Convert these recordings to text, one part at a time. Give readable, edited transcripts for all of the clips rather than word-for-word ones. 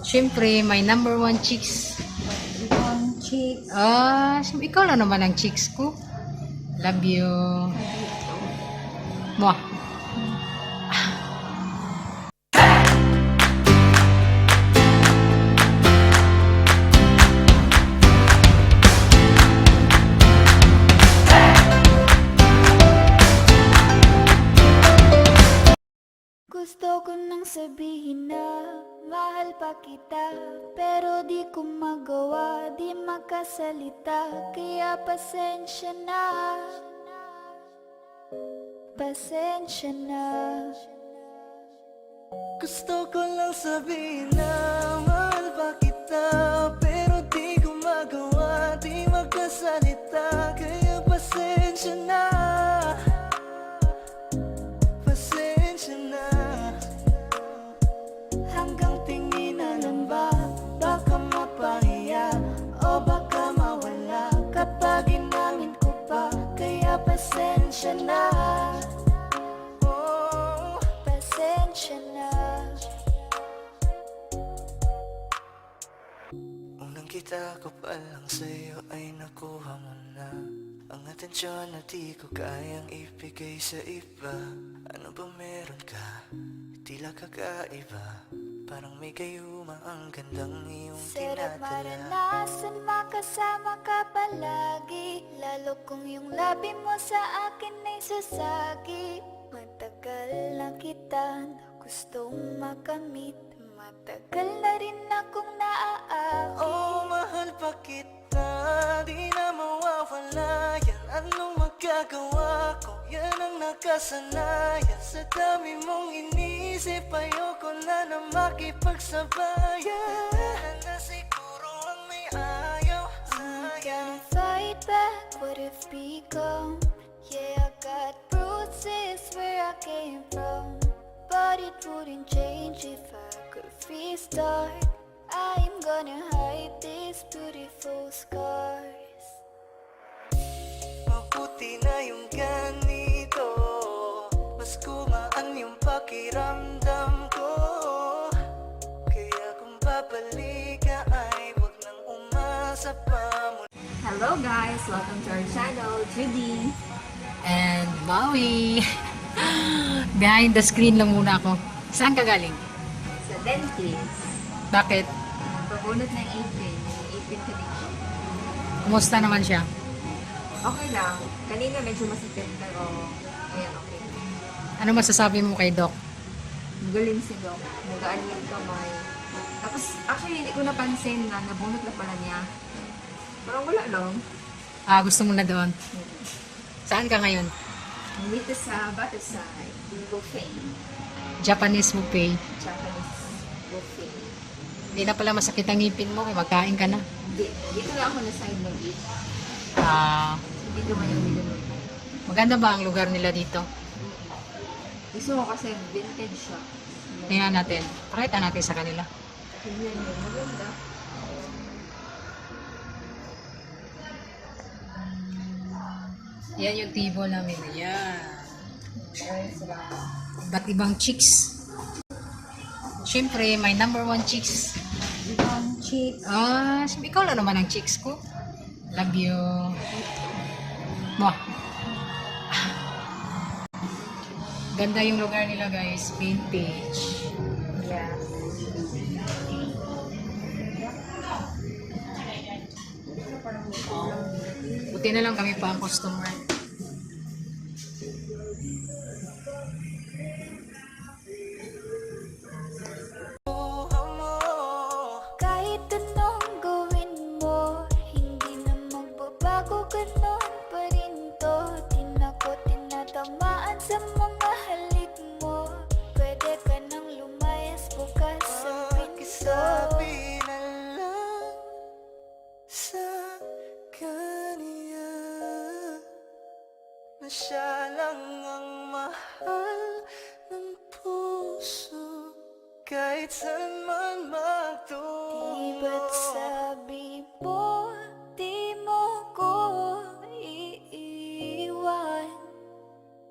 Siyempre, my number one chicks. Ibang chicks. Ikaw lang naman ang chicks ko. Love you. Mwah. Gusto ko nang sabihin na mahal pa kita, pero di ko magawa, di makasalita. Kaya pasensya na, pasensya na. Gusto ko lang sabihin na mahal pa kita, pero di ko magawa, di magkasalita. Kaya pasensya na, pasensya na. Hanggang tingin na lang ba, baka mapahiya o baka mawala kapag inamin ko pa. Kaya pasensya na, oh, Pasensya na. unang kita ko pa lang sa'yo ay nakuha mo na ang atensyon na di ko kayang ibigay sa iba. Ano ba meron ka? Tila kakaiba, parang may gayuma ang gandang iyong Sarap tinadala. maranasan makasama ka palagi, lalo kung yung labi mo sa akin ay sasagi. Matagal na kita na gustong makamit, matagal na rin akong naaakit. Oh, mahal pa kita, di na mawawala yan. Anong magagawa ko? Yan ang nakasanayan. Sa dami mong inisip, ayoko na na makipagsabayan. Na siguro ang may ayaw sa'yo. Gonna fight back what if become. Yeah, I got bruises where I came from, but it wouldn't change if I could restart. I'm gonna hide these beautiful scars. Mabuti na yung ganito, mas gumaan yung pakiramdam ko. Kaya kung babalik ka ay wag nang umasa pa muli. Hello guys! Welcome to our channel, Judy! And Maui. Behind the screen lang muna ako. Saan ka galing? Sa dentist. Bakit? Pabunot ng apron. Yung apron ko dito. Kumusta naman siya? Okay lang. Kanina medyo masakit pero ayan, okay. Ano masasabi mo kay Doc? Magaling si Doc. Magaan yung kamay. Tapos actually hindi ko napansin na nabunot na pala niya. Parang wala lang. Gusto mo na doon? Saan ka ngayon? Dito sa Batusay. Buffet. Japanese buffet. Japanese buffet. Hindi na pala masakit ang ngipin mo. Magkain ka na. Dito na ako na side ng eat. Dito man yung nilunod. Maganda ba ang lugar nila dito? Gusto ko kasi vintage siya. Tingnan natin. Pakita natin sa kanila. Tingnan mo, maganda. Yan yung table namin. Yan. Iba't ibang chicks. Siyempre, my number one chicks. Ibang chicks. Ikaw lang naman ang chicks ko. Love you. Mwah. Ganda yung lugar nila guys. Vintage. Yeah. Buti na lang kami pa ang customer. Kahit anong gawin mo, hindi na magbabago, ganon pa rin to. Di na ko tinatamaan sa mga halik mo. Pwede ka nang lumayas bukas ang pinto. Pakisabi na lang sa kanya na siya lang ang mahal ng puso, kahit saan man Di ba't magtungo. sabi mo, di mo ko iiwan?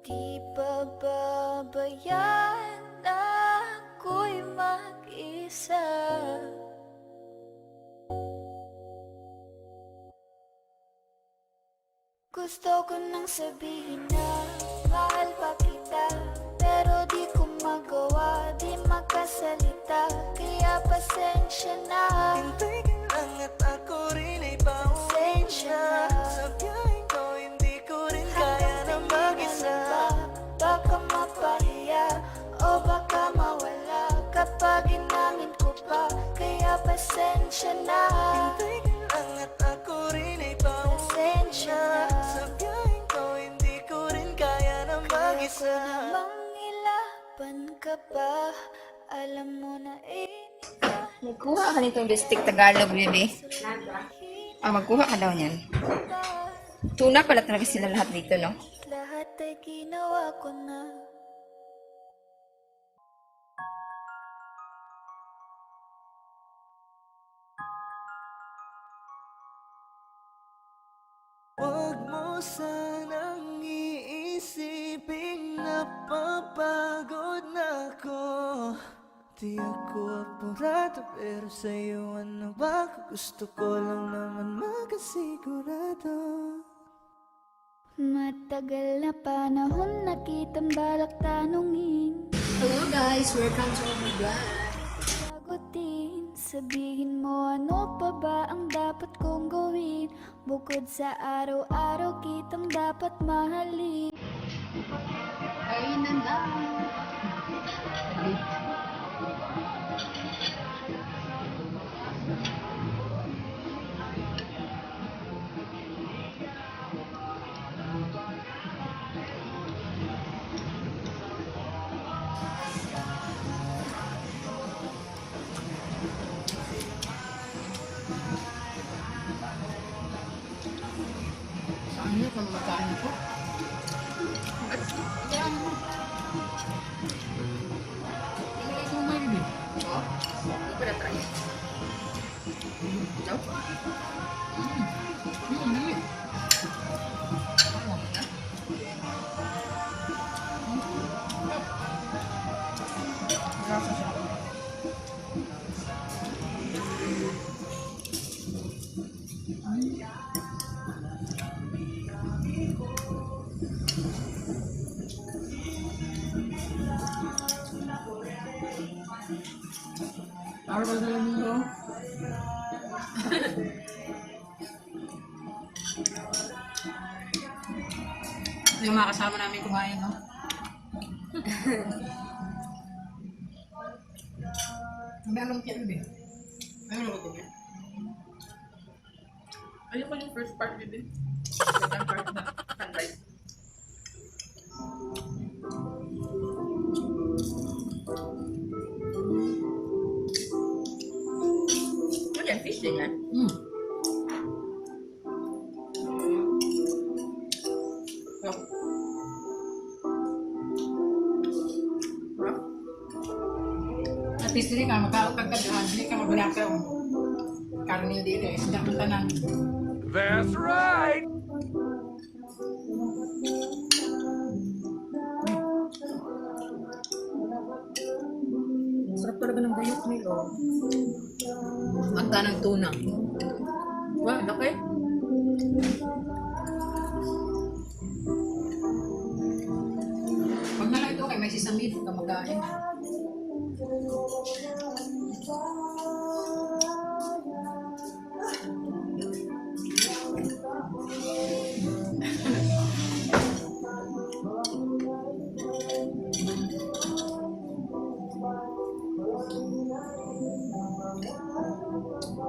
Di ba babayaan ako'y mag-isa? Gusto ko nang sabihin na mahal pa kita, pero di ko magawa, di makasalita, kaya pasensya na. Hintay ka lang at ako rin ay pauwi Pasensya na. na. Sa biyaheng ko hindi ko rin kaya na mag-isa. Baka mapahiya o baka mawala kapag inamin ko pa, kaya pasensya na. Hintay ka lang at ako rin ay pauwi Pasensya na. na. Sa biyaheng ko hindi ko rin kaya na Kaya ko mag-isa. namang ilaban ka pa, alam mo na Magkuha ka nitong Bistik Tagalog, baby. Magkuha ka daw niyan. Tuna pala talaga sila lahat dito, no? lahat ay ginawa ko na. Huwag mo sanang iisiping napapagod na ako. Di ako apurado pero sa'yo ano ba? Gusto ko lang naman makasigurado. Matagal na panahon na kitang balak tanungin, Hello guys, welcome to my vlog. sagutin, sabihin mo ano pa ba ang dapat kong gawin, bukod sa araw-araw kitang dapat mahalin. Kainan na. Saan niyo kung magkain ko? Kaya naman. Ilagay ko may bibig. Hindi ko na-try. No? Dali. Grasa siya. Para ba sa inyo? Yung mga kasama namin kumain, no? May alam kaya rin eh. Ano ba ito? Ayoko yung first part, baby. Second part na sunrise. Ano yan? Fish din yan? Hmm. Oh. Rough. At least hindi ka magkakagkagahan, hindi ka magbunaka o karne dito eh. Isda ng tanan. That's right! Sarap talaga ng gayok nilo. Magta ng tuna. Wow, laki. Pag nalang ito kay may sisamid ka magkain.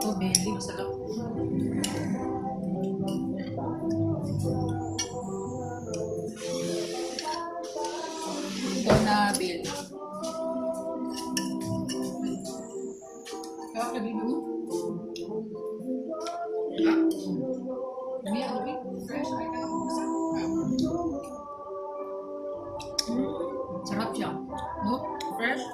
Oh, belly, masarap. Ito na belly. Kaya ka nabili mo? Ah. Dami ang nabili. Fresh. Ay, kaya ako masarap. Sarap siya. No? Fresh.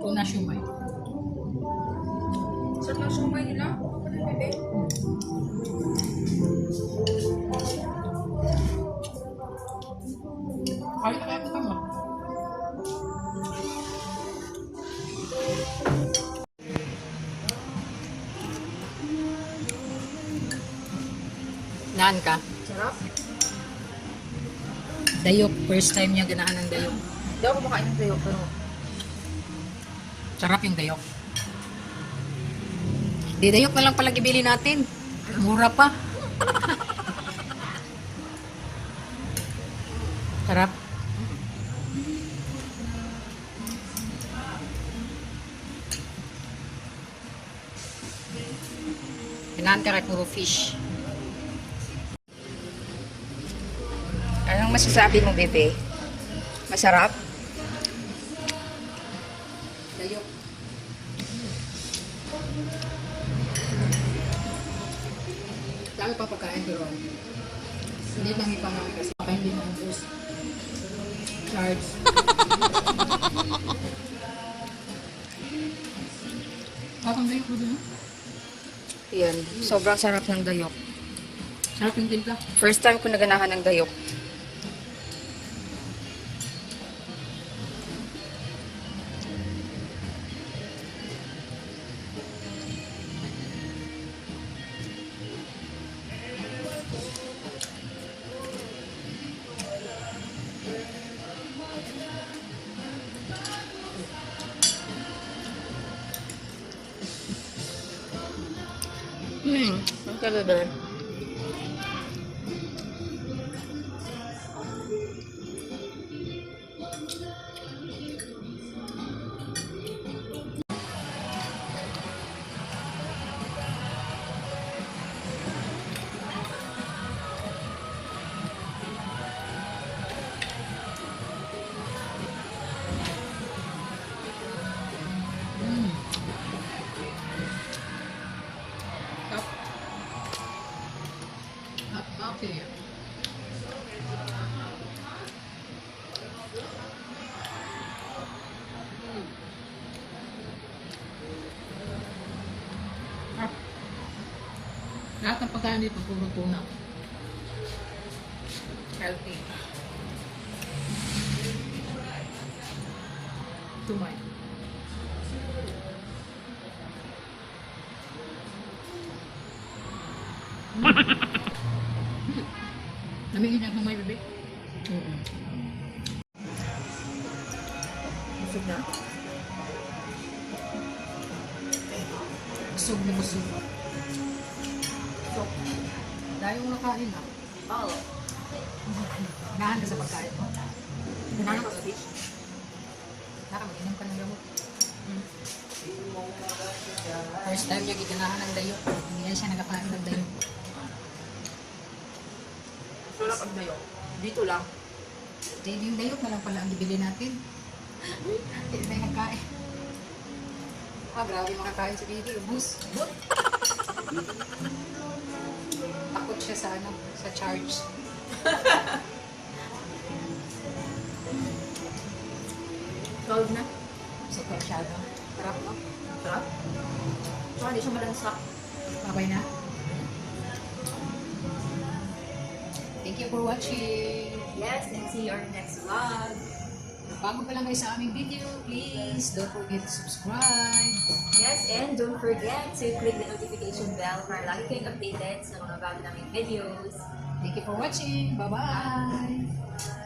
Tuna shumai. Sarap ng sumay nila. Ano, baby? Ganahan ka? Sarap. Dayok. First time niya ganahan ng dayok. Hindi ako kumakain ng tuyo, pero Sarap yung dayok. Di dayok na lang pala ibili natin. Mura pa. Sarap. Ganahan ka rin puro fish. anong masasabi mo, bebe? Masarap? Dayok. Dami pa pagkain pero hindi lang ipamami kasi baka hindi maubos. Charge. Parang dayok mo din. Yan. Sobrang sarap ng dayok. Sarap yung timpla. First time ko naganahan ng dayok. Ang talaga. Okay. Lahat ng pagkain dito puro tuna. Healthy. Tumay. Namigin niya tumay, bebe. Busog na. Busog na busog. So, dahil mo nakain na. Oo. Nahan ka sa pagkain mo. Ganahan ko sa fish. Nakaminom ka ng gamot. First time niya giganahan ng dayo. Hindi yan siya nagkakain ng dayo. Sarap ang dayok. Dito lang. Hindi yung dayo na lang pala ang bibili natin. Hindi tayo nagkain. Ah, grabe makakain si Bibi. Ubus. Takot siya sa ano, sa charge. Solve na. Sa masyado. Sarap, no? Sarap. So, hindi siya malansak. Okay na? Thank you for watching. Yes, and see you on the next vlog. Bago pa lang kayo sa aming video, please don't forget to subscribe. Yes, and don't forget to click the notification bell para lagi kayong updated sa mga bago naming videos. Thank you for watching. Bye-bye!